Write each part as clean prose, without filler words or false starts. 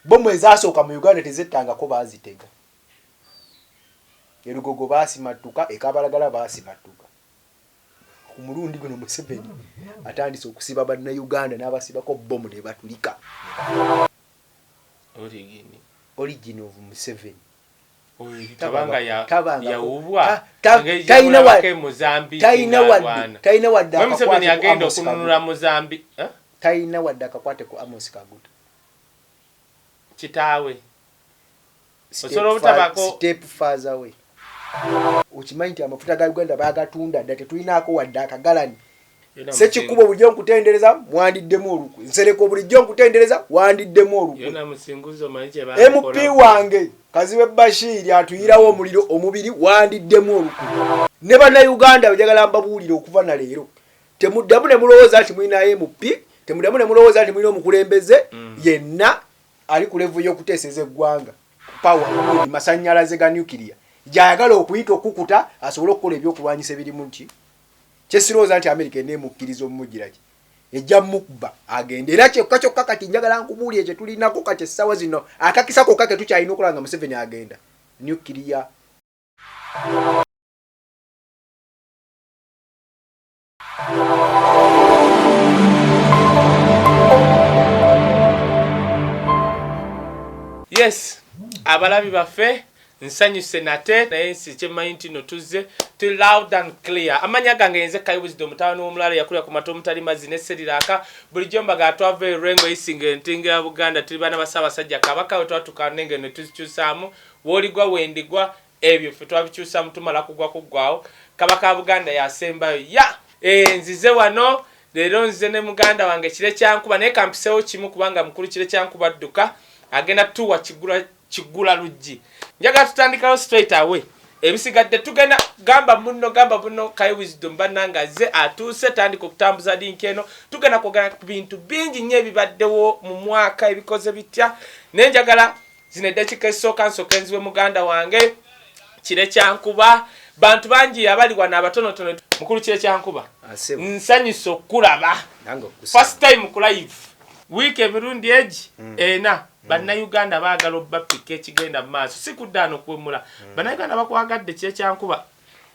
bomu ezasooka mu Uganda tezettangako baazitega. Erugogo baasimatuka, ekabalagala baasimatuka. Ku mulundi guno Museveni atandise okusiba bannayuganda n'abasibako bomu ne batulika. Origin of Museveni. Tabanga ya ubwa taina wadda Museveni agenda okununula Mozambique. Taina wadda akakwate ku Amos Kaguta. Kitaawe. Osolo utabako step further away. Ukimanyi nti amafuta ga Uganda bagatunda dda tetulinaako wadde akagalani. Sekikubo bulijjo nkutendereza mwandiddemu olukwe. Nsereko bulijjo nkutendereza wandiddemu olukwe. Yona musinguzo manyi ba. MP wange Kazibe Bashiri atuyirawo omuliro omubiri wandiddemu olukwe. Ne bannayuganda bajagala mbabuulire okuva na leero. Temuddamu ne mulowooza nti mulina MP, temuddamu ne mulowooza nti mulina omukulembeze yenna ali ku level y'okuteeseza eggwanga. Power masannyalaze ga nuclear. Jayagala okuyita okukuta asobole okukola ebyokulwanyisa ebirimu nti kyesirowooza nti America eneemukkiriza omumugira ki ejja mukuba agenda era kyokka kati njagala nkubuulire kye tulinako kati essaawa zino akakisako kake tukyalina okulanga Museveni agenda nuclear. Yes, abalabi baffe nsanyuse nate naye sikyemanyi nti no tuzze tu loud and clear. Amanya gange yenze Kai Wisdom mutaano w'omulala yakulira ku mato mutali mazzi ne Seriraka bulijjo mbaga atwava erengo isinga entingira Buganda tuli bana basabasajja kabaka wetwatuka nenge ne tuzikyusaamu w'oligwa wendigwa ebyo ffe twabikyusa tumala kugwa kuggwawo kabaka Buganda yasembayo nzize wano leero nzize ne muganda wange kire kyankuba naye kampisewo kimu kubanga mukulu kire kyankuba dduka agenda tuwa kigula luggi. Njaga tutandikawo straight away. Ebisigadde tugenda gamba muno Kai Wisdom bannanga ze atuuse tandika okutambuza linki eno tugenda kwogera ku bintu bingi nnyo ebibaddewo mu mwaka ebikoze bitya nenjagala zino eddakiika esooka nsookenziwe muganda wange kire kyankuba bantu bangi abali wano abatonotono mukulu kire kyankuba nsanyusa okulaba first time ku live week emirundi egi ena bannayuganda baagala obbapika ekigenda mu maaso si kuddaana okwemula bannayuganda bakwagadde kye kyankuba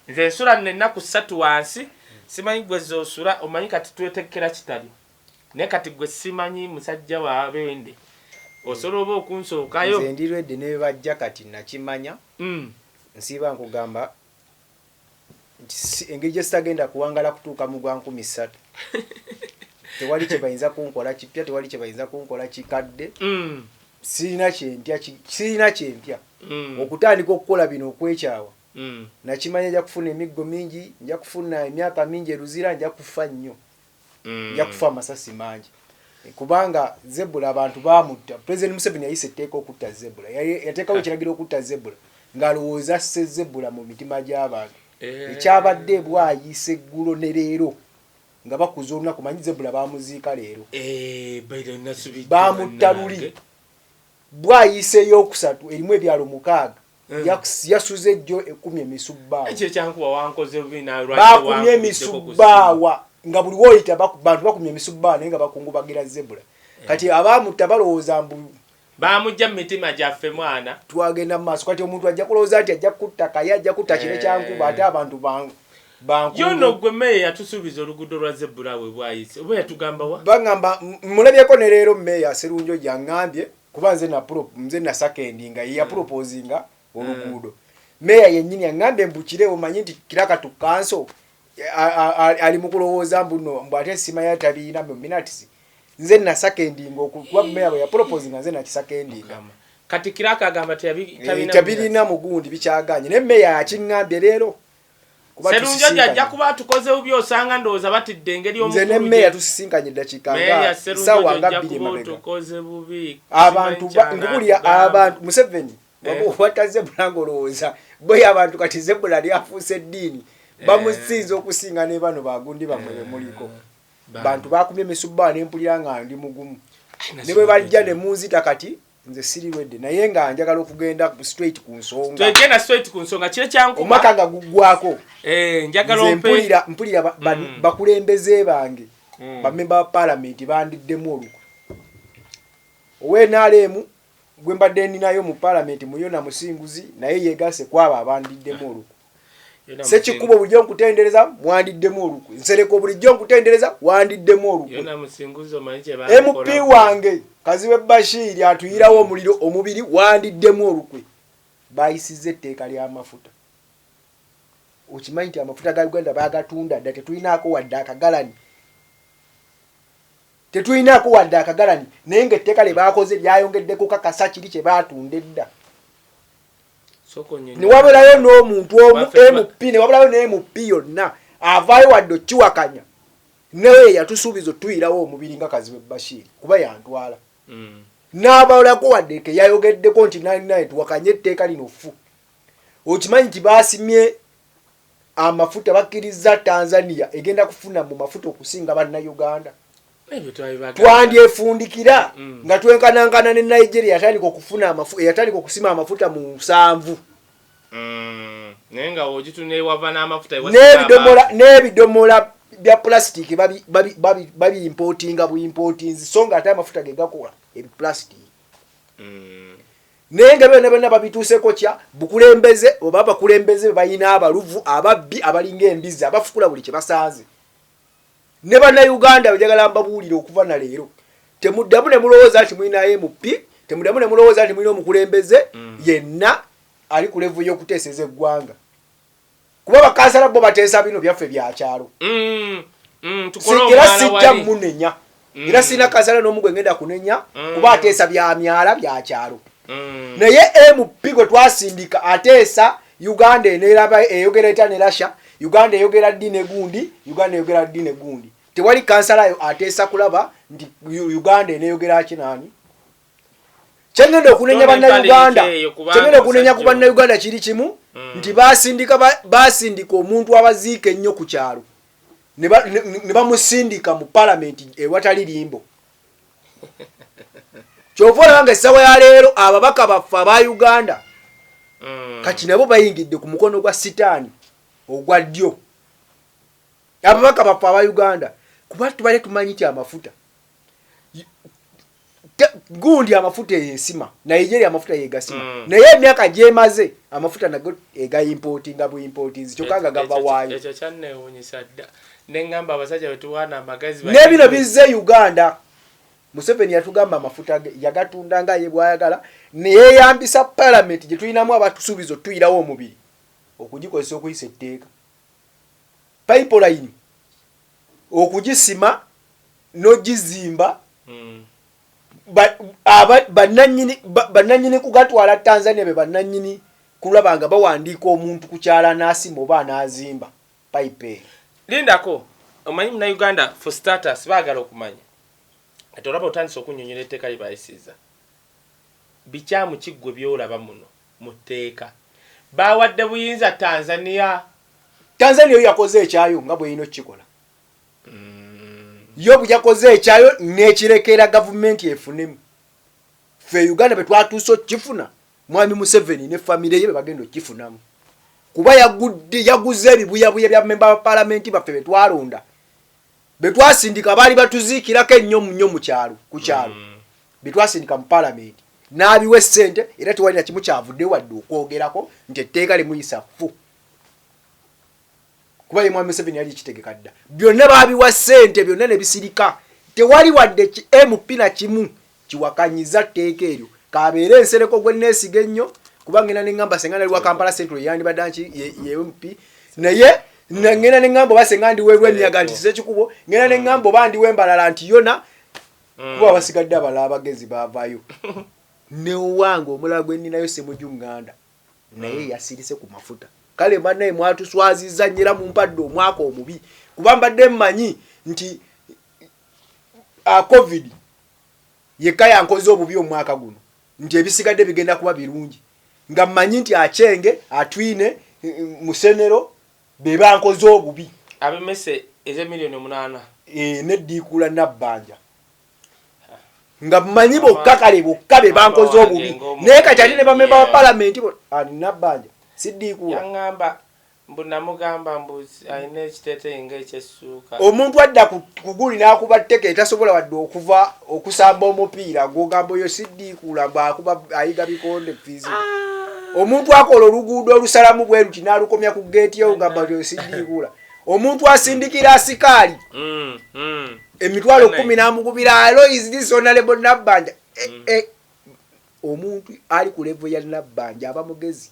nze nsula nennaku 3 wansi simanyi gwe zoosula omanyi kati twetekkera kitali naye kati gwe simanyi musajja wabende osobola oba okunsookayo nze ndirwedde ne bajja kati nakimanya nsiiba nkugamba engeri gye sitagenda kuwangala kutuuka mu gwa 13 tewali kye bayinza kunkola kipya tewali kye bayinza kunkola kikadde sirina kyempya okutandika okukola bino okwekyawa nakimanya nja kufuna emiggo mingi nja kufuna emyaka mingi eruzira nja kufa nnyo nja kufa amasasi mangi kubanga Zebula abantu bamutta President Museveni yayise etteeka okutta Zebula yateekawo ekiragiro okutta Zebula ng'alowooza asse Zebula mu mitima gy'abantu ekyabadde bwayise eggulo ne leero nga bakuza olunaku manyi Zebula bamuziika leero bamutta luli bwayise eyokusatu erimu ebyalo 6 yasuze ejjo 10 emisubbaawa ekyo kyankuba wankoze bina bakumye emisubbaawa nga buli woyita bantu bakumye emisubbaawa naye nga bakungubagira Zebula kati abamutta balowooza mbu bamujja mu mitima gyaffe mwana twagenda mu maaso kati omuntu ajja kulowooza nti ajja kutta Kaya ajja kutta kire kyankuba ate abantu yono gwe meya yatusuubiza oluguudo lwa Zebula we bwayise oba yatugamba wa bagamba mulabyeko ne leero meya Serunjo yangambye kuba nze na secondinga ya proposinga oluguudo meya yennyini yangambye mbukire omanyi nti kiraka tukanso ali mu kulowooza mbu ate sima yatabiina mu minutes nze na secondinga okuba meya bwe ya proposinga nze na secondinga kati kiraka agamba tabirina mugundi bikyaganye ne meya akiŋŋambye leero Serunjo ajja kuba tukoze ubi osanga ndowooza batidde engeri omukulu nze ne meya tusisinkanye eddakiika nga ssaawa nga 2 mabega abantu ngubulya abantu Museveni wata Zebula ngolowooza boyo abantu kati Zebula lyafuuse eddiini bamusinza okusinga ne bano bagundi bamwe bemuliko bantu bakumye emisubbaawa ne mpulira nga ndi mugumu ne bwe bajja ne munzita kati nze sirirwedde naye nga njagala okugenda straight ku nsonga kire kyankuba omwaka nga guggwako njagala mpulira bakulembeze bange bamemba ba parliament bandiddemu olukwe ow'NRM gwe mbadde ninayo mu parliament muyona musinguzi naye yegase kwaba abandiddemu olukwe Sekikubo bulijjo nkutendereza mwandiddemu olukwe Nsereko bulijjo nkutendereza wandiddemu olukwe MP wange Kazibe Bashir atuyirawo omuliro omubiri wandiddemu olukwe bayisize etteeka ly'amafuta okimanyi nti amafuta ga Uganda bagatunda dda tetulinaako wadde akagalani naye ng'etteeka lye baakoze lyayongeddeko kakasa kiri kye baatunda edda ne wabulayo n'omuntu omu MP ne wabulayo ne MP yonna avaayo wadde okiwakanya naye yatusuubiza tuyirawo omubiri nga Kazibe Bashir kuba yantwala n'abalako wadde ke yayogeddeko nti naye tuwakanye etteeka lino ffu okimanyi nti baasimye amafuta bakkiriza Tanzania egenda kufuna mu mafuta okusinga bannayuganda twandyefundikira nga twenkanankana ne Nigeria yatandika okufuna yatandika okusima amafuta mu 7 nenga ojitune wava n'amafuta n'ebidomola bya plastic babi importinga bu importings songa ate amafuta ge gakola ebi plastic nenga bena babituuseko kya bukulembeze oba abakulembeze bayina abaluvu ababbi abalinga embizi abafukula buli kye basanze ne bannayuganda bajagala mbabuulira okuva na leero temuddamu ne mulowooza nti mulina MP temuddamu ne mulowooza nti mulina omukulembeze yenna ali ku levu y'okuteeseza eggwanga kuba bakansala bo bateesa bino byaffe byakyalo era sijja munenya era sina kansala n'omu gwe ngenda kunenya kuba ateesa byamyala byakyalo naye MP gwe twasindika ateesa Uganda eneraba eyogera etane Russia Uganda eyogera ddine gundi tewali kansalayo ateesa kulaba nti Uganda eneyogera kinani kyengenda okunenya bannayuganda kyengenda okunenya ku bannayuganda kiri kimu nti basindika omuntu abaziika ennyo ku kyalo ne bamusindika mu parliament ewatali limbo kyova olabanga essawa ya leero ababaka baffe aba Uganda kati nabo bayingidde ku mukono gwa sitaani ogwa ddyo ababaka baffe aba Uganda kuba tubale tumanyi ti amafuta gundi amafuta yensima Nigeria amafuta yegasima naye emyaka gyemaze amafuta nago ega importinga bu importings kyokanga gava waayo ekyo kyanneewuunyisa dda nengamba abasajja betuwaana amagezi nebino bizze Uganda Museveni yatugamba amafuta yagatunda nga ye bwayagala neyeyambisa parliament gye tulinamu abatusuubizo tuyirawo omubiri okugikozesa okuyisa etteeka pipeline okugisima n'ogizimba bannannyini kugatwala Tanzania be bannannyini kulabanga bawandiika omuntu ku kyala n'asima oba n'azimba pipe lindako omanyi na Uganda for starters baagala okumanya ate olaba otandise okunnyonnyola etteeka lye bayisiza bikyamu kiggwe byolaba muno mu tteeka bawadde buyinza Tanzania yo yakoze ekyayo nga bwe yino kikola yo buyakoze ekyayo n'ekirekera gavumenti efunemu ffe Uganda bwe twatuuse okifuna mwami Museveni ne famire ye bagenda okifunamu kuba yaguze ebibuyabuya bya memba wa parliament baffe betwalonda betwasindika baali batuziikirako ennyo mu kyalo ku kyalo betwasindika mu parliament n'abiwa essente era tewalina kimu kyavudde wadde okwogerako nti etteeka limuyisa ffu kuba ye mwami Museveni yali kitegeka dda byonna baabiwa ssente byonna ne bisirika tewali wadde MP na kimu kiwakanyiza tteeka eryo kabeere ensereko gwe neesiga ennyo kuba ngenda ne ngamba senga nali wa Kampala Central yandibadde nki ye MP naye ngenda ne ngamba oba senga ndiweebwa emiyaga nti Sekikubo ngenda ne ngamba oba ndiwe mbalala nti yona kuba abasigadde abalala abagezi baavaayo ne wange omulala gwe nninayo Ssemujunganda naye yasirise ku mafuta kale bannaye mwatuswaziza nnyera mu mpadde omwaka omubi kuba mbadde mmanyi nti COVID yekka yankoze obubi omwaka guno nti ebisigadde bigenda kuba birungi nga mmanyi nti Achenge Atwine Musenero be bankoze obubi abemese eze milioni 8 neddiikula Nabbanja nga mmanyi bokka kale bokka be bankoze obubi naye kati ate ne bamemba wa parliament bo ani Nabbanja siddiikula yangamba mbunamugamba mbuzi ayina ekiteeteeyi ng'ekyessuuka omuntu adda kuguli n'akuba tteke etasobola wadde okuva okusamba omupiira gwogamba oyo siddiikuula bw'akuba ayiga bikonde fizi omuntu akola oluguudo olusalamu bwe luti n'alukomya ku geeti yo ngamba oyo siddiikuula omuntu asindikira asikaali emitwalo 10 n'amugubira alo is this honorable Nabbanja omuntu ali ku level ya Nabbanja aba mugezi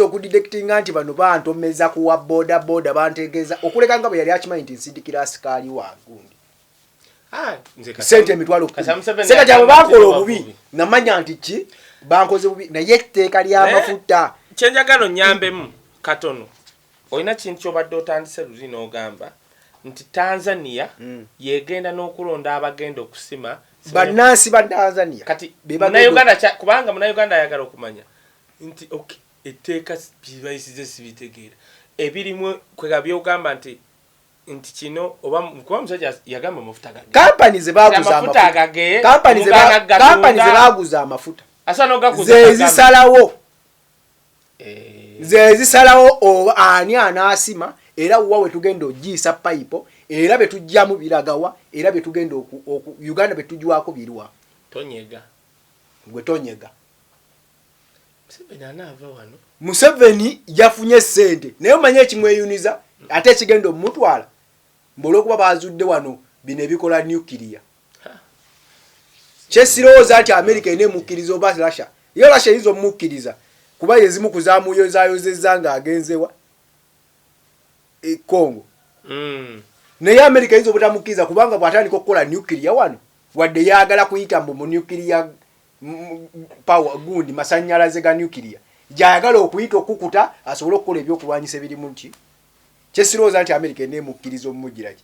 okudidectinga nti bano bantomeza kuwa boda bantegeeza okuleka nga bwe yali akimanyi nti nsindikira asikaali wangundi sente emitwalo 10 sente gyabo bakola obubi namanya nti ki bankoze bubi naye etteeka ly'amafuta kyenjagalo nyambemu katono olina kintu kyobadde otandise luli n'ogamba nti Tanzania yegenda n'okulonda abagenda okusima bannansi ba Tanzania kati Munnayuganda kubanga Munnayuganda ayagala okumanya nti okay etteeka bibayisize sibitegeera ebirimu kwega byogamba nti kino oba kuba musajja yagamba amafuta gage kampani ze baguza amafuta gage kampani ze baguza amafuta asana ogakuza zezisalawo ani anaasima era wawe tugenda ogiisa pipe era betujjamu biragawa era betugenda Uganda betujwako birwa tonyega gwe tonyega Museveni yafunye sente naye omanye ekimweyuniza ate ekigenda omutwala mbolokuba bazudde wano bino ebikola nuclear kyesirowooza nti America ine mukkiriza oba Russia yo Russia izo mukkiriza kuba yezimu kuzamuyozayozeza nga agenzewa Congo naye America izo butamukkiza kubanga bwatandika okukola nuclear wano wadde yagala kuyita mu nuclear power gundi masanyalaze ga nuclear jayagala okuyita okukuta asobole okukola ebyokulwanyisa ebirimu nti kyesirowooza nti America ine mukkiriza omugiraki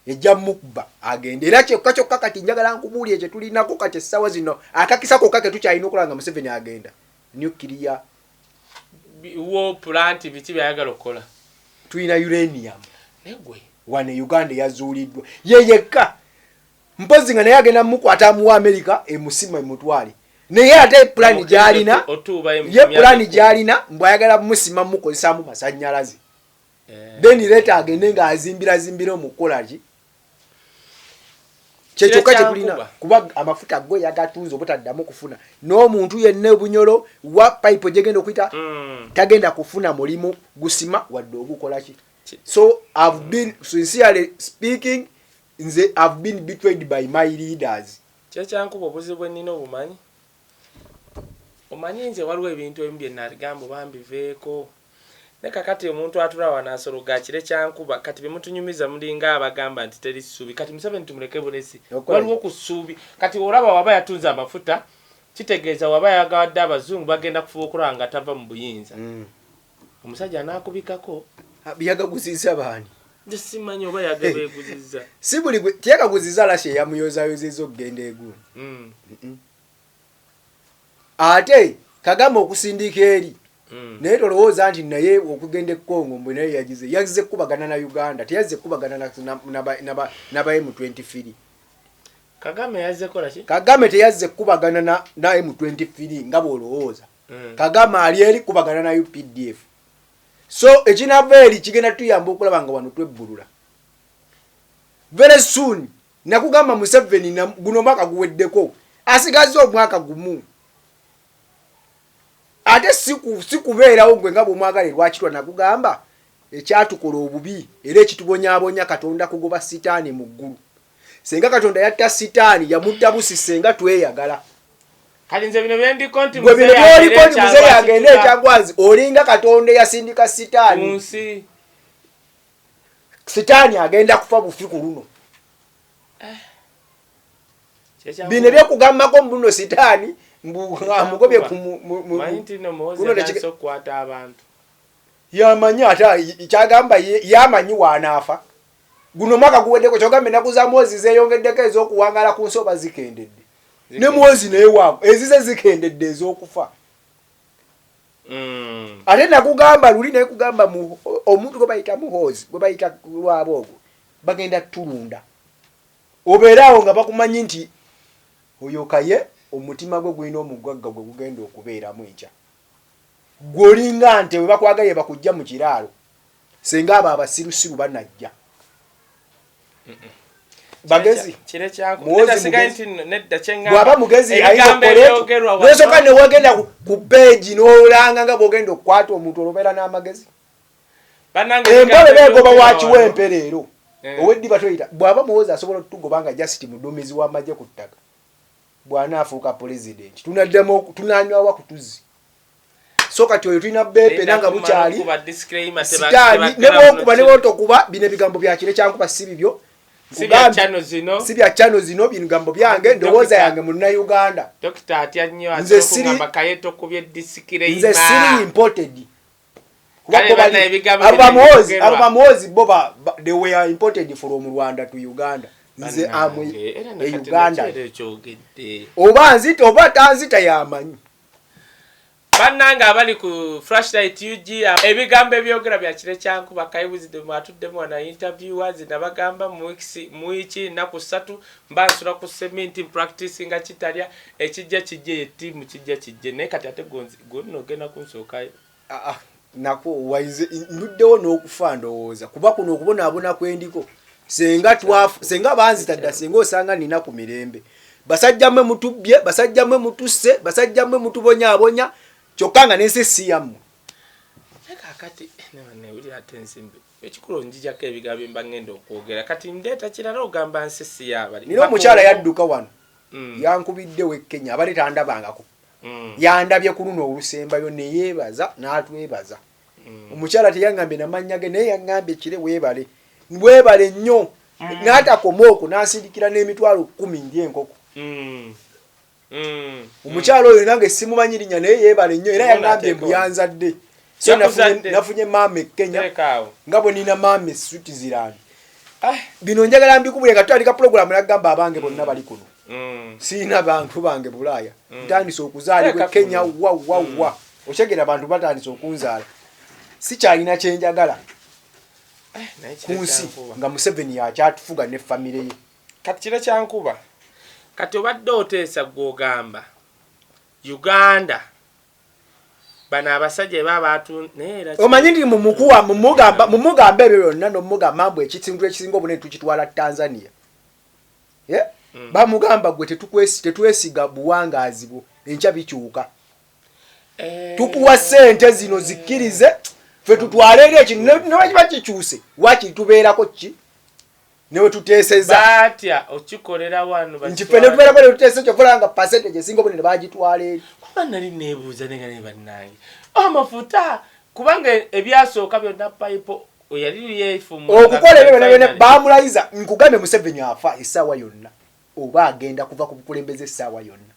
ejja mukba agende era kyokka kati njagala nkubuulye ekyo tulinako kati essaawa zino akakisako kake tukyalina okulanga Museveni agenda nuclear wo plant biti byayagala okukola tulina uranium negwe wane Uganda yazuuliddwa yeyekka mpozi nga naye agenda mukwata mu America emusima emutwale naye ate plan gyalina ye plan gyalina mbwayagala musima mukozesa mu masanyalaze then later agende nga azimbira omukolaki kyekyoka kyetulina kuba amafuta go yagatuuza obutaddamu kufuna n'omuntu yenna obunyolo wa pipe gyegenda okuyita tagenda kufuna mulimu gusima wadde ogukolaki so I've been sincerely speaking I've been betrayed by my leaders kyekyankuba obuzibu ennina obumanyi omanyi nze waliwo ebintu ebimu bye nagamba bambiveeko ne kakati omuntu atula wanasolo gakire kyankuba kati bemutunyumiza mulinga abagamba nti teri ssuubi kati Museveni tumuleke bulesi waliwo ku ssuubi kati olaba waba yatunza amafuta kitegeeza waba yagawadde abazungu bagenda kufuba okulaba nga tava mu buyinza omusajja anaakubikako byagaguziza baani simanyi oba yagabeeguziza si buli tyagaguziza Russia yamuyozayozeza okugenda egulu ate kagamba okusindika eri naye tolowooza nti naye okugenda Congo mbwe naye yagize kubagana na Uganda teyazze kubagana na ba M23 Kagame yazze kola ki Kagame teyazze kubagana na M23 nga bolowooza Kagame ali eri kubagana na UPDF so ekinaveri kigenda tuyamba okulaba nga wano twebbulula very soon nakugamba Museveni na guno mwaka guweddeko asigaze omwaka gumu ate sikubeerawo gwe nga bw'omwagala lwakitwa nakugamba ekyatukola obubi era ekitubonyaabonya Katonda kugoba sitaani mu ggulu senga Katonda yatta sitaani yamutta busise nga tweyagala kali nze bino byendiko nti muzeeyi agende ekyagwazi olinga Katonda yasindika sitaani sitaani agenda kufa bufi ku luno bino byokugambako mu buno sitaani mugobye kukwata abantu yamanyi ate kyagamba yamanyi wanaafa guno mwaka guweddeko kyogambe ennaku za Mwozi zeeyongeddeko ez'okuwangala ku nsoba zikendedde ne Mwozi naye waabo ezize zikendedde ez'okufa ate nakugamba luli naye kugamba omuntu gwe bayita muhoozi gwe bayita lwabo ogwo bagenda tulunda obeeraawo nga bakumanyi nti oyo kaye omutima gwe gwina omugagga gwe gugenda okubeeramu enkya gwolinga nte we bakwagaye bakujja mu kiraalo senga abo abasirusiru banajja bagezi bwaba mugezi ayinza ne wagenda ku page n'olanga nga bwogenda okukwata omuntu olobera n'amagezi embole beegoba wakiwa empereero oweddiba toyita bwaba muwozi asobola otugobanga jasiti muduumizi w'amagye ku ttaka bw'anaafuuka pulezidenti tunaddamu tunanywawa kutuzi so kati oyo tulina beepe nanga bukyali sitaani ne bwokuba ne bwotokuba bino ebigambo bya kire kyankuba si bibyo si bya chano zino bigambo byange ndowooza yange mu Uganda nze siri imported abamuwozi bo they were imported from Rwanda to Uganda nze amwe Uganda oba nzita oba tanzita yamanyi bannanga abali ku flashlight UG ebigambo ebyogera bya kire kyankuba Kayibuzidde mwatuddemu wana interviewers nabagamba muiki naku 3 mbansula ku cement practice nga kitalya ekijja kijje team kijja kijje ne kati ate gonno gena kunsookayo nako waize nduddewo n'okufa ndowooza kuba kuno okubona abona kwendiko senga banzita dda senga osanga nina ku mirembe basajjamwe mutubbye basajjamwe mutusse basajjamwe mutubonyaabonya kyokka nga n'ensi si yammwe kakati ne uli ate ensimbi ekikulu njijako ebigambo mba ngenda okwogera kati ndeeta kirala ogamba nsi si yaabali nina omukyala yadduka wano yankubiddewo e Kenya abali tandabangako yandabye ku luno olusembayo ne yeebaza n'atwebaza omukyala teyangambye namanya ge naye yangambye kire weebale nnyo n'atakoma okwo n'asindikira n'emitwalo 10 ng'enkoko omukyala oyo nange simumanyi linnya naye yeebale nnyo era yangambye mbuyanzadde so nafunye maama e Kenya nga bwe nina maama e Switzerland bino njagala mbikubule katwalika pulogulamu nagamba abange bonna bali kuno siina bantu bange Bulaaya ntandise okuzaalibwa e Kenya wa okyegera abantu batandise okunzaala sikyalina kyenjagala kunsi nga Museveni yakyatufuga ne famire ye kati kire kyankuba kati obadde oteesa gwogamba Uganda bana abasajja baabatu neera omanyi ndi mumugamba ebyo byonna nomugamba mbu ekisindu ekisinga obune tukitwala Tanzania bamugamba gwe tetwesiga buwangaazi bwo enkya bikyuka tukuwa ssente zino zikkirize ffe tutwale eri ekintu nebakiba kikyuse wakitubeerako ki newe tuteeseza batya okikolera wano nti ffe netubeerako netuteeseza kyovolanga percentage esinga obune ne bagitwala eri kuba nali neebuuza nenga ne bannange amafuta kubanga ebyasooka byonna payipo oyali yeefumu okukola ebyo byonna baamulayiza nkugambye Museveni afa essaawa yonna oba agenda kuva ku bukulembeze essaawa yonna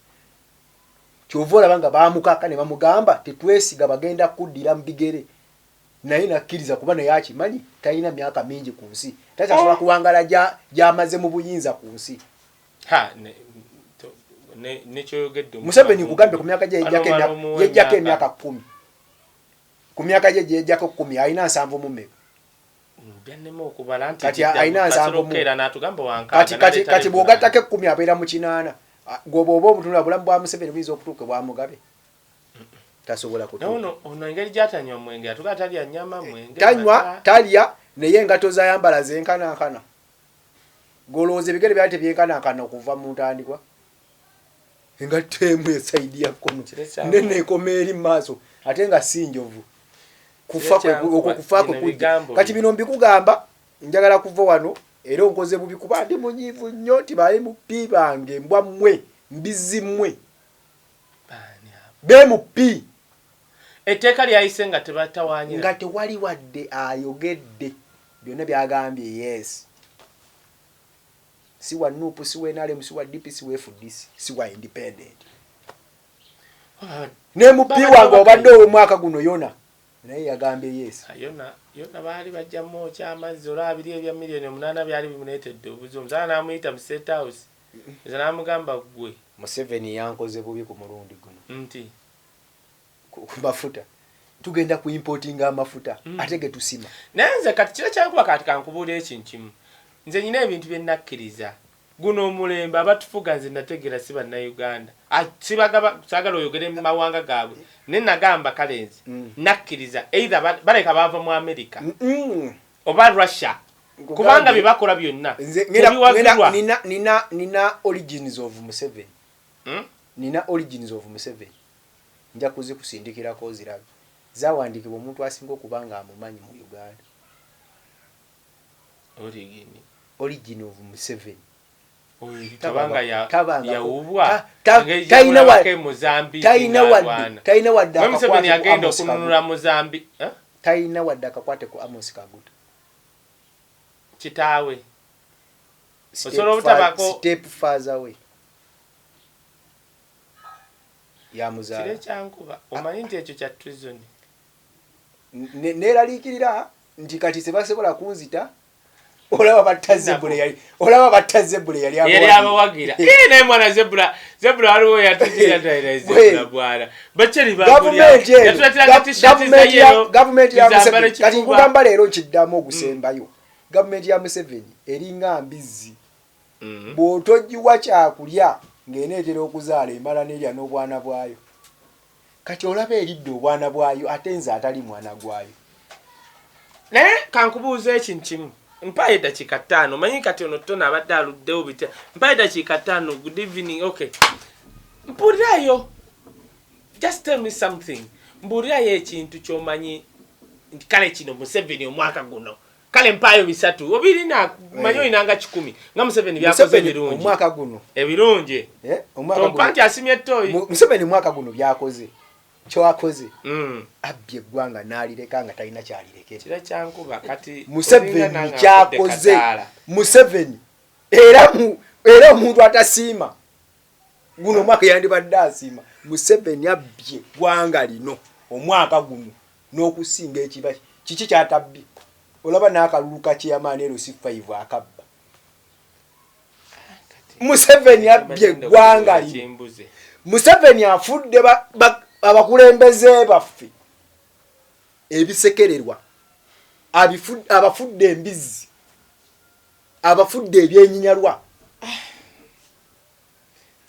kyova olaba nga baamukaka ne bamugamba tetwesiga bagenda kuddira mu bigere naye nakkiriza kuba naye akimanyi talina myaka mingi ku nsi takyasobola kuwangala gy'amaze mu buyinza ku nsi Museveni nkugambye ku myaka gye yejjako emyaka 10 ku myaka gye yejjako 10 alina 7 mu mmeka kati alina 7 kati bw'ogattako 10 abeera mu 8 gwoba oba omutunula bulamu bwa Museveni buyinza okutuuka bwa Mugabe tasobola kutuuka ono engeri gy'atanywa mwenge atuga talya nnyama mwenge tanywa talya naye engato zayambala zenkanankana golowooza ebigere byali tebyenkanankana okuva mu ntandikwa engatto emu esaidi ya kkono nene ekoma eri mu maaso ate nga si njovu kufaako kujja kati bino mbikugamba njagala kuva wano era onkoze bubi kuba ndi munyiivu nnyo tibaali mupi bange mbwa mmwe mbizi mmwe bemupi etteeka lyayise nga tebatawanyira nga tewali wadde ayogedde byonna byagambye yes si wa NUP si wa NRM si wa DP si wa FDC si wa independent ne mupi wange obadde omwaka guno yona naye yagambye yes yona baali bajjamu kyamazzi olwabiri ebya miliyoni 8 byali bimuleetedde obuzi omusala n'amuyita mu State House eza n'amugamba gwe Museveni yankoze bubi ku mulundi guno nti ku mafuta tugenda ku importinga amafuta ate ge tusima naye nze kati kira kyankuba kati kankubuulira ekintu kimu nze nyina ebintu bye nakkiriza guno omulembe abatufuga nze nategera si bannayuganda sagala oyogere mu mawanga gaabwe ne nagamba kalenzi nakkiriza either baleka bava mu America oba Russia kubanga bye bakola byonna nina origins of Museveni nina origins of Museveni nja kuzikusindikirako ozirabe zawandikibwa omuntu asinga okubanga amumanyi mu Uganda origin of Museveni tabanga yawubwa taina wadde Museveni agenda okununula Mozambique taina wadde akakwate ku Amos Kaguta kitaawe osobola obutabako step further away ya muzaala kire kyankuba omanyi nti ekyo kya treason neeraliikirira nti kati sebasobola kunzita olaba batta Zebula yali abawagira naye mwana Zebula waliwo yatujira Zebula bwana bacheri gavumenti ya Museveni kati nkugamba leero nkiddamu ogusembayo gavumenti ya Museveni eringa mbizi bw'otogiwa kyakulya ng'eneetera okuzaala emala n'erya n'obwana bwayo kati olaba eridde obwana bwayo ate nze atali mwana gwayo naye kankubuuza ekintu kimu mpaye dakika 5 manyi kati ono tona abadde aluddewo bitya mpaye dakika 5 good evening okay mpulirayo just tell me something mpulirayo ekintu ky'omanyi nti kale kino Museveni omwaka guno kale mpayo bisatu obiri na manyo inanga 10 nga Museveni byakoze birungi omwaka guno ebirungi omwaka guno tompanti asimye toyi Museveni mwaka guno byakoze kyoakoze abye gwanga nalireka nga talina kyalireke kira kyankuba kati Museveni kyakoze Museveni era omuntu atasiima guno mwaka yandibadde asiima Museveni abye gwanga lino omwaka guno n'okusinga ekiba kiki kyatabbi olaba n'akaluluka ky'amaani LC5 akabba Museveni abye gwanga lino Museveni afudde abakulembeze baffe ebisekererwa abafudde embizi abafudde ebyenyinyalwa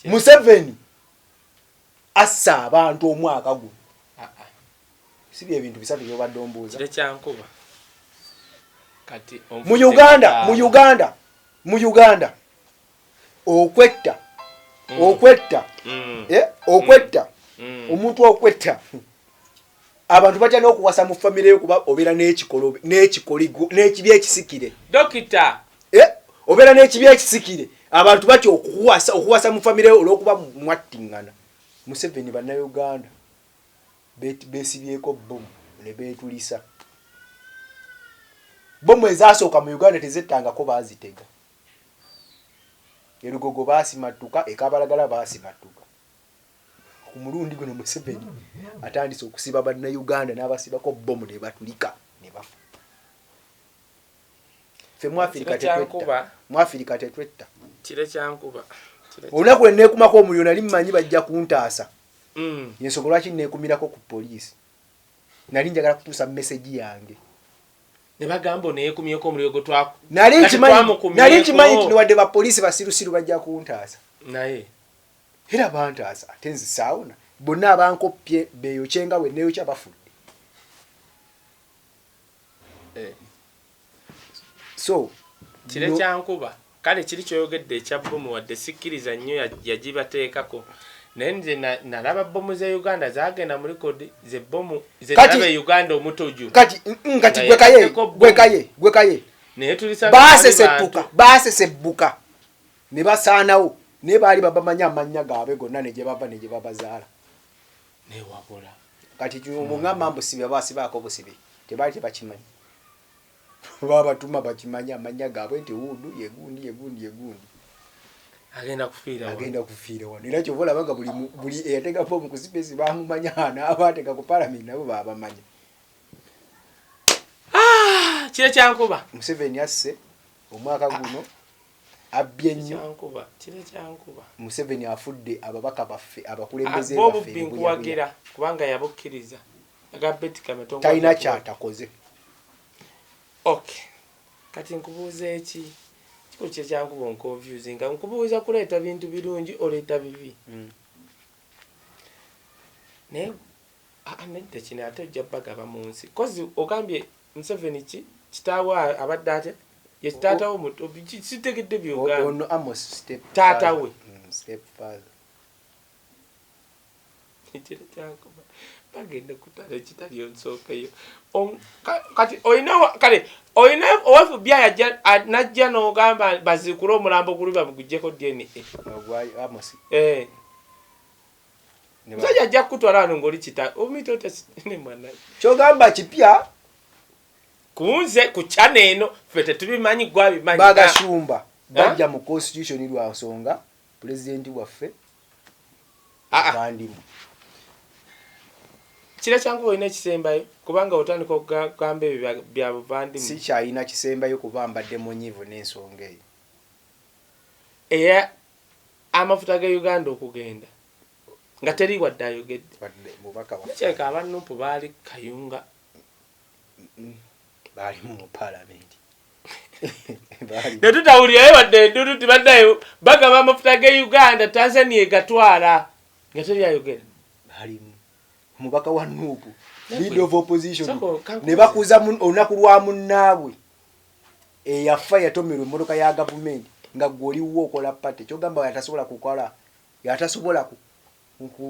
Museveni assa abantu omwaka guno sibye ebintu bisatu byobadde ombuuza kyankuba kati mu Uganda okwetta omuntu okwetta abantu batya n'okuwasa mu famire yo kuba obeera n'ekikoligo n'ekibi ekisikire dokita obeera n'ekibi ekisikire abantu batya okuwasa mu famire yo olw'okuba mwattingana Museveni bannayuganda beesibyeko bomu ne beetulisa bomu ezasooka mu Uganda tezettangako baazitega erugogo baasimatuka ekabalagala baasimatuka ku mulundi guno Museveni atandise okusiba bannayuganda n'abasibako bomu ne batulika ne bafa ffe mu Afirika tetwetta kire kyankuba olunaku lwenneekumako omuliro nali mmanyi bajja kuntaasa yensobola lwaki neekumirako ku poliisi nali njagala kutuusa meseji yange ne bagamba neekumyeko omuliro gwe nali nkimanyi nti wadde bapoliisi basirusiru bajja kuntaasa naye era bantaasa ate nze saawuna bonna abankoppye beeyokyenga we neeyokya bafudde so kire kyankuba kale kiri kyoyogedde ekya bomu wadde sikkiriza nnyo yagibateekako naye nze nalaba bomu za Uganda zagenda mu likodi ze bomu zenaba Uganda omutoju kati gwekaye naye tulisa baasesebbuka ne basaanawo naye baali babamanya amanya gaabwe gonna ne gye bava ne gye babazaala newabula kati mungamba mbusibe baasibaako busibe tebaali tebakimanyi babatuma bakimanya amanya gaabwe nti wuudu yegundi agenda kufiira wano era kyova olabanga buli eyategapo mu kusipesi bamumanya n'abaatega ku palamenti nabo babamanya kire kyankuba Museveni asse omwaka guno abbye nnyo Museveni afudde ababaka baffe abakulembeze baffe nkuwagira kubanga yabukkiriza talina kyatakoze okay kati nkubuuza eki kiki kyankuba onconfusing nga nkubuuza kuleeta bintu birungi oleeta bibi naye nedda kino ate ojja bagaba mu nsi kozi ogambye Museveni ki kitaawo abadde ate ye kitaatawo muto sitegedde byogambye ono Amos step taata we step father kiri kyankuba bagenda kutala kitali onsookeyo kati oyina owefu bya najja n'ogamba bazikule omulambo guli bagugyeko DNA Amos musajja ajja kukutwala wano ng'oli kita omuyita otene mwana kyogamba kipya kunze ku channel eno ffe tetubimanyi gwabimanyi bagashumba bajja mu constitution lwa nsonga president waffe bandimu kira kyangu olina ekisembayo kubanga otandika okugamba ebyo bya buvandimu si kyalina kisembayo kuba mbadde munyivu n'ensonga eyo era amafuta ga Uganda okugenda nga teri wadde ayogedde kyeka abanupu baali Kayunga baali mu palamenti netutawulirayo wadde endudu tibaddayo bagaba amafuta ga Uganda Tanzania egatwala nga teri ayogera baalimu omubaka wa Nuupu leader of opposition ne bakuza olunaku lwa munnaabwe eyafa yatomerwa emmotoka ya gavumenti nga gwoliwo okola pate kyogamba yatasobola kukola yatasobola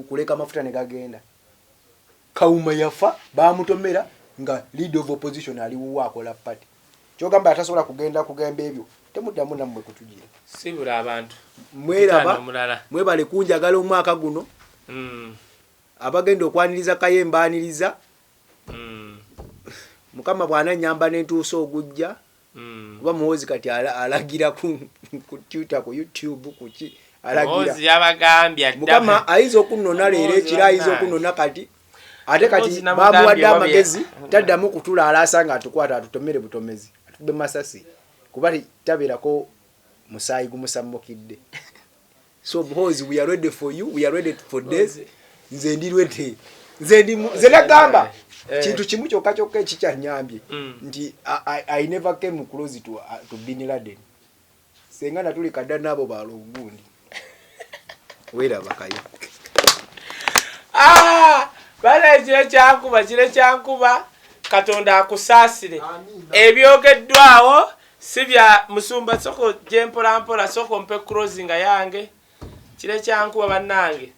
kuleka amafuta ne gagenda Kawuma yafa bamutomera nga leader of opposition aliwo akola pate kyogamba yatasobola kugenda ebyo temuddamu nammwe kutugira sibula abantu mweraba mwebale kunjagala omwaka guno abagenda okwaniriza Kayemba aniriza Mukama bwananyamba n'entuuso ogujja kuba muwozi kati alagira ku Twitter ku YouTube kuki alagira muwozi yabagambya Mukama ayiza okunona leero ekira ayiza okunona kati ate kati bamuwadde amagezi taddamu kutula alasanga atukwata atutomere butomezi atube masasi kuba tabeerako musaayi gumusammukidde so muhozi we are ready for you we are ready for this nze ndi ready nze nagamba kintu kimu kyokka ekikyanyambye nti I never came close to Bin Laden senga natuli kadda nabo balogundi wera bakayo bala kire kyankuba Katonda akusaasire ebyogeddwawo si bya musumba soko jempola soko mpe closing yange kire kyankuba bannange